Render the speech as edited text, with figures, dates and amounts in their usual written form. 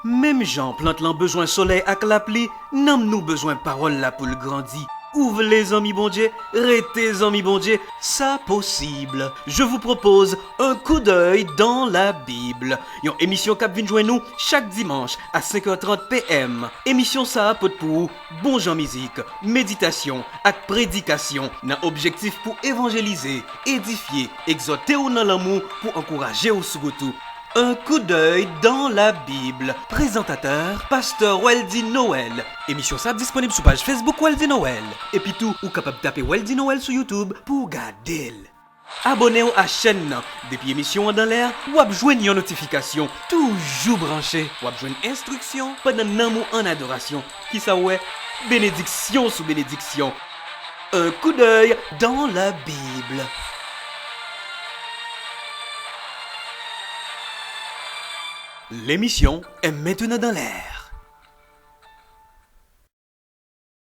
Même Jean plante l'en besoin soleil ak la pli, n'am nous besoin parole la pour le grandi. Ouvre les amis bon Dieu, restez amis bon Dieu, ça possible. Je vous propose un coup d'œil dans la Bible. Une émission qui vient joindre nous chaque dimanche à 5h30 PM. Émission ça pot pour bon Jean musique, méditation ak prédication, dans objectif pour évangéliser, édifier, exhorter ou dans l'amour pour encourager au surtout. Un coup d'œil dans la Bible. Présentateur, Pasteur Weldy Noël. Émission ça disponible sur page Facebook Weldy Noël. Et puis tout, ou capable de taper Weldy Noël sur YouTube pour garder. Abonnez-vous à la chaîne. Depuis émission dans l'air, ou joindre une notification. Toujours branché. Ou joindre instruction pendant l'amour en adoration. Qui ça ouais? Bénédiction sous bénédiction. Un coup d'œil dans la Bible. L'émission est maintenant dans l'air.